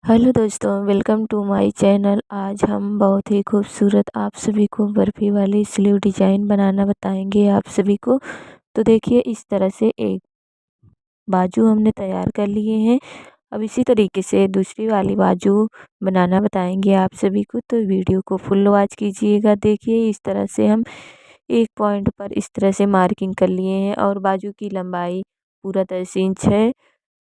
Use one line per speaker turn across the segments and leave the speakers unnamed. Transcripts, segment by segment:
Hello दोस्तों, welcome to my channel. आज हम बहुत ही खूबसूरत आप सभी को बर्फ़ी वाली स्लीव डिज़ाइन बनाना बताएंगे आप सभी को। तो देखिए, इस तरह से एक बाजू हमने तैयार कर लिए हैं। अब इसी तरीके से दूसरी वाली बाजू बनाना बताएंगे आप सभी को, तो वीडियो को फुल वॉच कीजिएगा। देखिए, इस तरह से हम एक पॉइंट पर इस तरह से मार्किंग कर लिए हैं और बाजू की लंबाई पूरा 10 इंच है।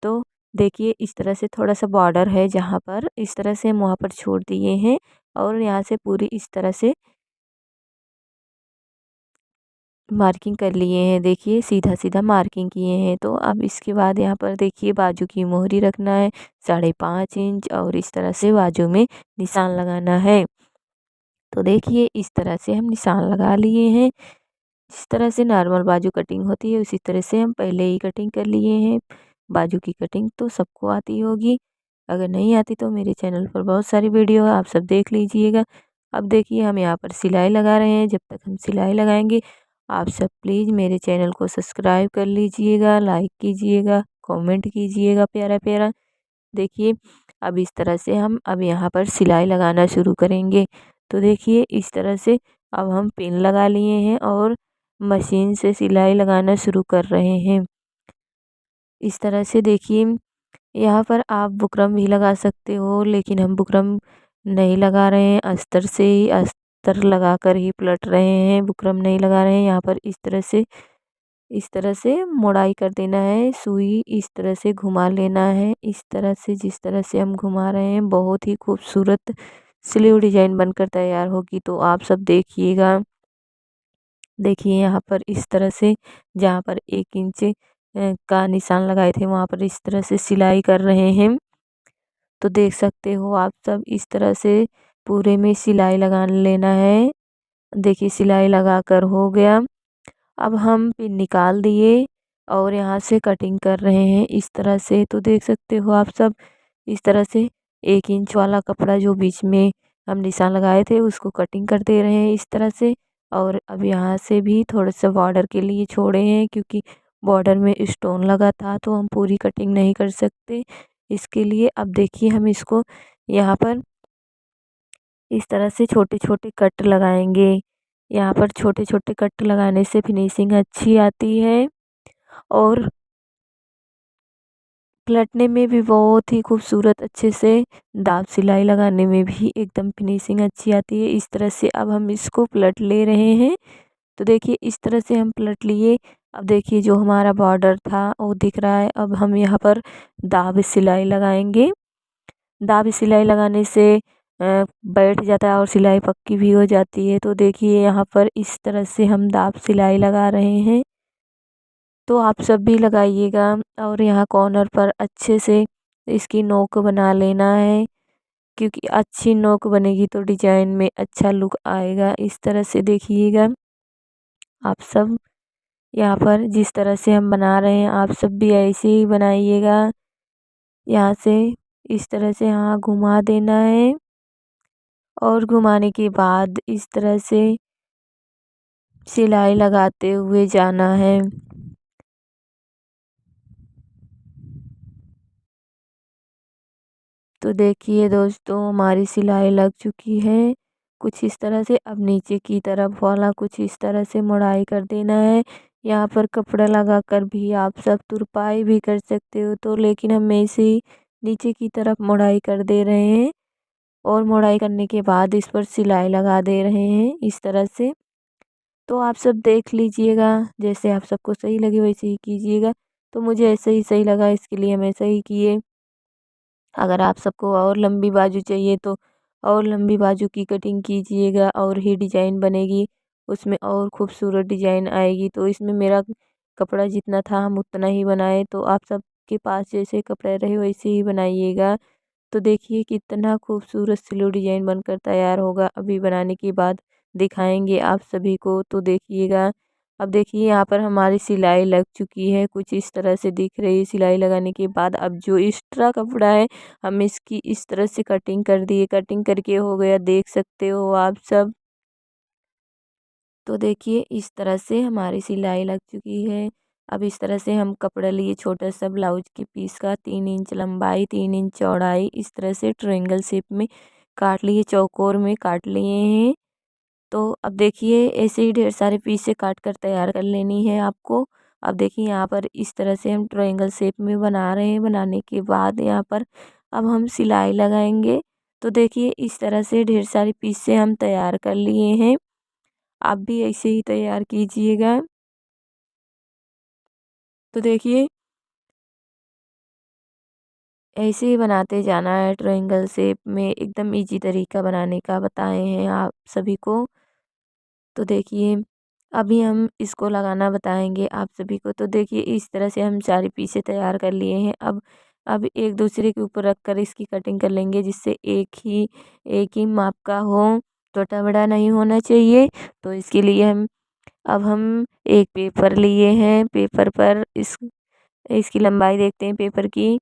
तो देखिए, इस तरह से थोड़ा-सा बॉर्डर है जहाँ पर इस तरह से हम वहाँ पर छोड़ दिए हैं और यहाँ से पूरी इस तरह से मार्किंग कर लिए हैं। देखिए, सीधा-सीधा मार्किंग किए हैं। तो अब इसके बाद यहाँ पर देखिए, बाजू की मोहरी रखना है 5.5 इंच और इस तरह से बाजू में निशान लगाना है। तो देखिए, इस तरह से हम निशान लगा लिए हैं। जिस तरह से नॉर्मल बाजू कटिंग होती है उसी तरह से हम पहले ही कटिंग कर लिए हैं। बाजू की कटिंग तो सबको आती होगी, अगर नहीं आती तो मेरे चैनल पर बहुत सारी वीडियो है, आप सब देख लीजिएगा। अब देखिए, हम यहाँ पर सिलाई लगा रहे हैं। जब तक हम सिलाई लगाएंगे, आप सब प्लीज़ मेरे चैनल को सब्सक्राइब कर लीजिएगा, लाइक कीजिएगा, कमेंट कीजिएगा प्यारा प्यारा। देखिए, अब इस तरह से हम अब यहाँ पर सिलाई लगाना शुरू करेंगे। तो देखिए, इस तरह से अब हम पिन लगा लिए हैं और मशीन से सिलाई लगाना शुरू कर रहे हैं। इस तरह से देखिए, यहाँ पर आप बुकरम भी लगा सकते हो, लेकिन हम बुकरम नहीं लगा रहे हैं। अस्तर से ही अस्तर लगाकर ही पलट रहे हैं, बुकरम नहीं लगा रहे हैं। यहाँ पर इस तरह से मोड़ाई कर देना है, सुई इस तरह से घुमा लेना है। इस तरह से जिस तरह से हम घुमा रहे हैं, बहुत ही खूबसूरत स्लीव डिज़ाइन बनकर तैयार होगी। तो आप सब देखिएगा। देखिए, यहाँ पर इस तरह से जहाँ पर 1 इंच का निशान लगाए थे वहाँ पर इस तरह से सिलाई कर रहे हैं। तो देख सकते हो आप सब, इस तरह से पूरे में सिलाई लगा लेना है। देखिए, सिलाई लगाकर हो गया। अब हम पिन निकाल दिए और यहाँ से कटिंग कर रहे हैं इस तरह से। तो देख सकते हो आप सब, इस तरह से 1 इंच वाला कपड़ा जो बीच में हम निशान लगाए थे उसको कटिंग कर दे रहे हैं इस तरह से। और अब यहाँ से भी थोड़ा सा बॉर्डर के लिए छोड़े हैं, क्योंकि बॉर्डर में स्टोन लगा था तो हम पूरी कटिंग नहीं कर सकते। इसके लिए अब देखिए, हम इसको यहाँ पर इस तरह से छोटे-छोटे कट लगाएँगे। यहाँ पर छोटे-छोटे कट लगाने से फिनिशिंग अच्छी आती है और पलटने में भी बहुत ही खूबसूरत अच्छे से दाब सिलाई लगाने में भी एकदम फिनिशिंग अच्छी आती है। इस तरह से अब हम इसको पलट ले रहे हैं। तो देखिए, इस तरह से हम पलट लिए। अब देखिए, जो हमारा बॉर्डर था वो दिख रहा है। अब हम यहाँ पर दाब सिलाई लगाएँगे। दाब सिलाई लगाने से बैठ जाता है और सिलाई पक्की भी हो जाती है। तो देखिए, यहाँ पर इस तरह से हम दाब सिलाई लगा रहे हैं। तो आप सब भी लगाइएगा और यहाँ कॉर्नर पर अच्छे से इसकी नोक बना लेना है, क्योंकि अच्छी नोक बनेगी तो डिज़ाइन में अच्छा लुक आएगा। इस तरह से देखिएगा आप सब, यहाँ पर जिस तरह से हम बना रहे हैं आप सब भी ऐसे ही बनाइएगा। यहाँ से इस तरह से यहाँ घुमा देना है और घुमाने के बाद इस तरह से सिलाई लगाते हुए जाना है। तो देखिए दोस्तों, हमारी सिलाई लग चुकी है कुछ इस तरह से। अब नीचे की तरफ वाला कुछ इस तरह से मोड़ाई कर देना है। यहाँ पर कपड़ा लगाकर भी आप सब तुरपाई भी कर सकते हो, तो लेकिन हम ऐसे ही नीचे की तरफ मोड़ाई कर दे रहे हैं और मोड़ाई करने के बाद इस पर सिलाई लगा दे रहे हैं इस तरह से। तो आप सब देख लीजिएगा, जैसे आप सबको सही लगे वैसे ही कीजिएगा। तो मुझे ऐसे ही सही लगा, इसके लिए हम ऐसा ही किए। अगर आप सबको और लंबी बाजू चाहिए तो और लंबी बाजू की कटिंग कीजिएगा और ही डिज़ाइन बनेगी, उसमें और खूबसूरत डिज़ाइन आएगी। तो इसमें मेरा कपड़ा जितना था हम उतना ही बनाए, तो आप सबके पास जैसे कपड़े रहे वैसे ही बनाइएगा। तो देखिए, कितना खूबसूरत स्लीव डिज़ाइन बनकर तैयार होगा। अभी बनाने के बाद दिखाएंगे आप सभी को, तो देखिएगा। अब देखिए, यहाँ पर हमारी सिलाई लग चुकी है, कुछ इस तरह से दिख रही है सिलाई लगाने के बाद। अब जो एक्स्ट्रा कपड़ा है हम इसकी इस तरह से कटिंग कर दिए, कटिंग करके हो गया, देख सकते हो आप सब। तो देखिए, इस तरह से हमारी सिलाई लग चुकी है। अब इस तरह से हम कपड़ा लिए छोटा सा ब्लाउज के पीस का 3 इंच लंबाई 3 इंच चौड़ाई, इस तरह से ट्रायंगल शेप में काट लिए, चौकोर में काट लिए हैं। तो अब देखिए ऐसे ही ढेर सारे पीस से काट कर तैयार कर लेनी है आपको। अब देखिए यहाँ पर इस तरह से हम ट्रायंगल शेप में बना रहे हैं। बनाने के बाद यहाँ पर अब हम सिलाई लगाएंगे। तो देखिए इस तरह से ढेर सारे पीस से हम तैयार कर लिए हैं। आप भी ऐसे ही तैयार कीजिएगा। तो देखिए ऐसे ही बनाते जाना है ट्रायंगल शेप में, एकदम इजी तरीका बनाने का बताए हैं आप सभी को। तो देखिए अभी हम इसको लगाना बताएंगे आप सभी को। तो देखिए इस तरह से हम सारे पीसे तैयार कर लिए हैं। अब एक दूसरे के ऊपर रख कर इसकी कटिंग कर लेंगे, जिससे एक ही माप का हो, छोटा बड़ा नहीं होना चाहिए। तो इसके लिए हम एक पेपर लिए हैं। पेपर पर इसकी लंबाई देखते हैं पेपर की,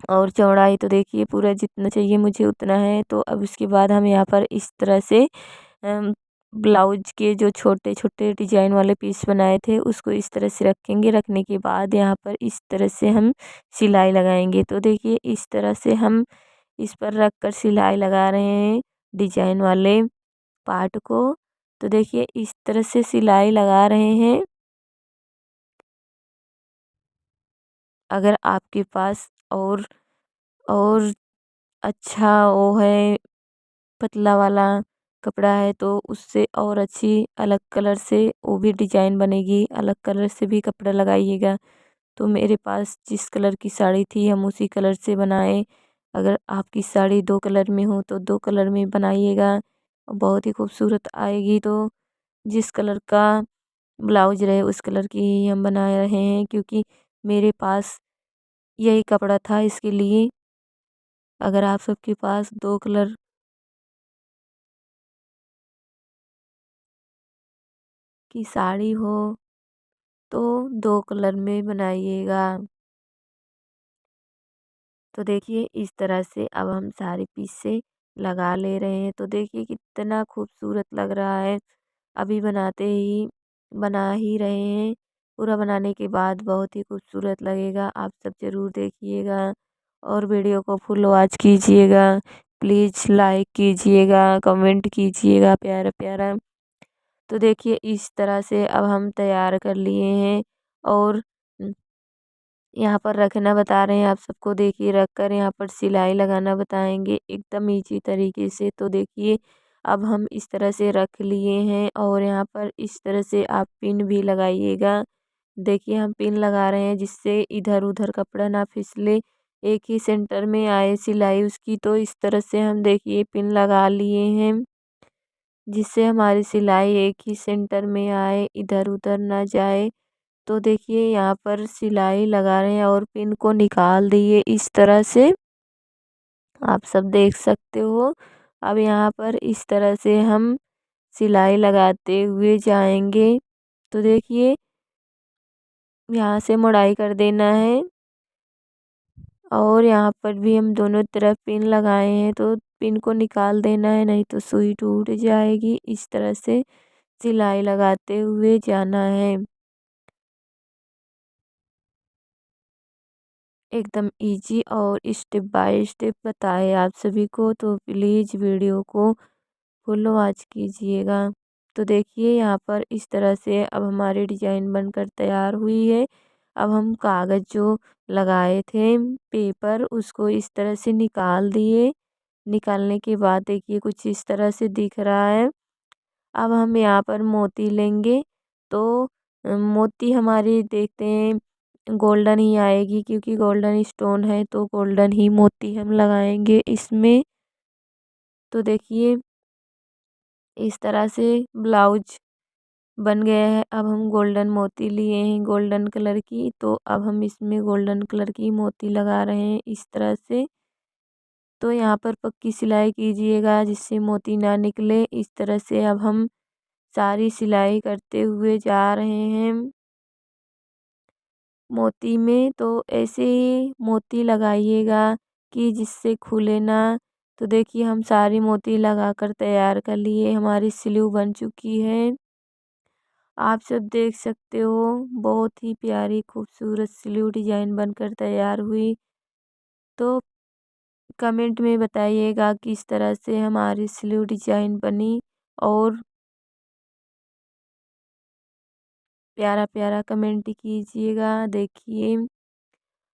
और चौड़ाई तो देखिए पूरा जितना चाहिए मुझे उतना है। तो अब उसके बाद हम यहाँ पर इस तरह से ब्लाउज के जो छोटे छोटे डिजाइन वाले पीस बनाए थे उसको इस तरह से रखेंगे। रखने के बाद यहाँ पर इस तरह से हम सिलाई लगाएंगे। तो देखिए इस तरह से हम इस पर रख कर सिलाई लगा रहे हैं डिजाइन वाले पार्ट को। तो देखिए इस तरह से सिलाई लगा रहे हैं। अगर आपके पास और अच्छा वो है, पतला वाला कपड़ा है, तो उससे और अच्छी अलग कलर से वो भी डिजाइन बनेगी। अलग कलर से भी कपड़ा लगाइएगा। तो मेरे पास जिस कलर की साड़ी थी हम उसी कलर से बनाए। अगर आपकी साड़ी 2 कलर में हो तो 2 कलर में बनाइएगा, बहुत ही खूबसूरत आएगी। तो जिस कलर का ब्लाउज रहे उस कलर की ही हम बना रहे हैं, क्योंकि मेरे पास यही कपड़ा था इसके लिए। अगर आप सबके पास 2 कलर की साड़ी हो तो 2 कलर में बनाइएगा। तो देखिए इस तरह से अब हम सारे पीस से लगा ले रहे हैं। तो देखिए कितना खूबसूरत लग रहा है। अभी बना ही रहे हैं। पूरा बनाने के बाद बहुत ही खूबसूरत लगेगा। आप सब ज़रूर देखिएगा और वीडियो को फुल वॉच कीजिएगा। प्लीज़ लाइक कीजिएगा, कमेंट कीजिएगा प्यारा प्यारा। तो देखिए इस तरह से अब हम तैयार कर लिए हैं, और यहाँ पर रखना बता रहे हैं आप सबको। देखिए रख कर यहाँ पर सिलाई लगाना बताएंगे एकदम ईजी तरीके से। तो देखिए अब हम इस तरह से रख लिए हैं, और यहाँ पर इस तरह से आप पिन भी लगाइएगा। देखिए हम पिन लगा रहे हैं जिससे इधर उधर कपड़ा ना फिसले, एक ही सेंटर में आए सिलाई उसकी। तो इस तरह से हम देखिए पिन लगा लिए हैं, जिससे हमारी सिलाई एक ही सेंटर में आए, इधर उधर ना जाए। तो देखिए यहाँ पर सिलाई लगा रहे हैं और पिन को निकाल दिए इस तरह से, आप सब देख सकते हो। अब यहाँ पर इस तरह से हम सिलाई लगाते हुए जाएंगे। तो देखिए यहाँ से मुड़ाई कर देना है, और यहाँ पर भी हम दोनों तरफ पिन लगाए हैं तो पिन को निकाल देना है, नहीं तो सुई टूट जाएगी। इस तरह से सिलाई लगाते हुए जाना है। एकदम इजी और स्टेप बाय स्टेप बताए आप सभी को। तो प्लीज़ वीडियो को फुल वॉच कीजिएगा। तो देखिए यहाँ पर इस तरह से अब हमारी डिज़ाइन बनकर तैयार हुई है। अब हम कागज़ जो लगाए थे पेपर, उसको इस तरह से निकाल दिए। निकालने के बाद देखिए कुछ इस तरह से दिख रहा है। अब हम यहाँ पर मोती लेंगे। तो मोती हमारी देखते हैं गोल्डन ही आएगी, क्योंकि गोल्डन स्टोन है तो गोल्डन ही मोती हम लगाएंगे इसमें। तो देखिए इस तरह से ब्लाउज बन गया है। अब हम गोल्डन मोती लिए हैं गोल्डन कलर की, तो अब हम इसमें गोल्डन कलर की मोती लगा रहे हैं इस तरह से। तो यहाँ पर पक्की सिलाई कीजिएगा जिससे मोती ना निकले। इस तरह से अब हम सारी सिलाई करते हुए जा रहे हैं मोती में। तो ऐसे ही मोती लगाइएगा कि जिससे खुले ना। तो देखिए हम सारी मोती लगाकर तैयार कर लिए, हमारी स्लीव बन चुकी है। आप सब देख सकते हो बहुत ही प्यारी खूबसूरत स्लीव डिजाइन बनकर तैयार हुई। तो कमेंट में बताइएगा किस तरह से हमारी स्लीव डिजाइन बनी और प्यारा प्यारा कमेंट कीजिएगा। देखिए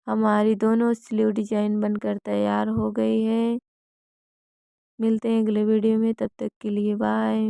हमारी दोनों स्लीव डिजाइन बनकर तैयार हो गई है। मिलते हैं अगले वीडियो में, तब तक के लिए बाय।